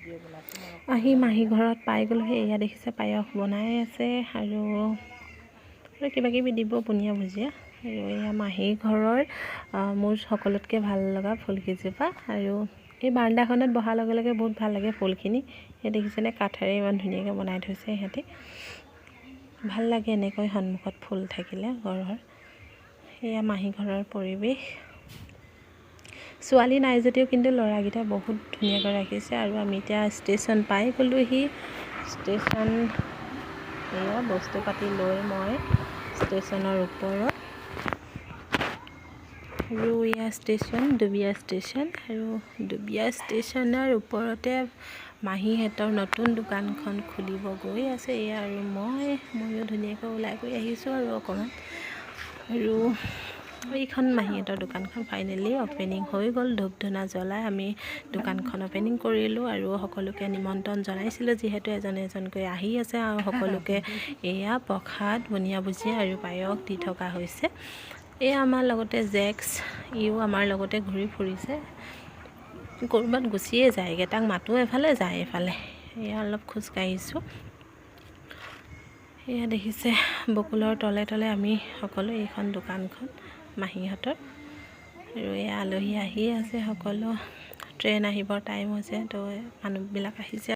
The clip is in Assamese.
আহি মাহী ঘৰত পাই গ'লোহি। এয়া দেখিছে পায়স বনাই আছে আৰু কিবাকিবি দিব বুনিয়া ভুজিয়া। আৰু এয়া মাহী ঘৰৰ মোৰ সকলোতকৈ ভাল লগা ফুলকেইজোপা। আৰু এই বাৰান্দাখনত বহাৰ লগে লগে বহুত ভাল লাগে ফুলখিনি। সেই দেখিছেনে কাঠেৰে ইমান ধুনীয়াকৈ বনাই থৈছে সিহঁতি। ভাল লাগে এনেকৈ সন্মুখত ফুল থাকিলে ঘৰৰ। এয়া মাহী ঘৰৰ পৰিৱেশ। ছোৱালী নাই যদিও কিন্তু ল'ৰাকেইটা বহুত ধুনীয়াকৈ ৰাখিছে। আৰু আমি এতিয়া ষ্টেচন পাই গ'লোহি। ষ্টেচন এয়া বস্তু পাতি লৈ মই ষ্টেচনৰ ওপৰত। আৰু এয়া ষ্টেচন দুবিয়া ষ্টেচন। আৰু দুবিয়া ষ্টেচনৰ ওপৰতে মাহীহঁতৰ নতুন দোকানখন খুলিব গৈ আছে। এয়া আৰু ময়ো ধুনীয়াকৈ ওলাই গৈ আহিছোঁ আৰু অকণমান। আৰু এইখন মাহীহঁতৰ দোকানখন ফাইনেলি অ'পেনিং হৈ গ'ল। ধূপ ধূনা জ্বলাই আমি দোকানখন অ'পেনিং কৰিলোঁ। আৰু সকলোকে নিমন্ত্ৰণ জনাইছিলোঁ, যিহেতু এজন এজনকৈ আহি আছে। আৰু সকলোকে এয়া প্ৰসাদ বুনিয়া ভুজিয়া আৰু পায়স দি থকা হৈছে। এয়া আমাৰ লগতে জেক্স, ইও আমাৰ লগতে ঘূৰি ফুৰিছে। ক'ৰবাত গুচিয়ে যায়গৈ, তাক মাতো এফালে যায় এফালে। এয়া অলপ খোজকাঢ়িছোঁ। এয়া দেখিছে বকুলৰ তলে তলে আমি সকলো এইখন দোকানখন মাহীহঁতৰ। আৰু এয়া আলহী আহি আছে সকলো। ট্ৰেইন আহিবৰ টাইম হৈছে, তো মানুহবিলাক আহিছে।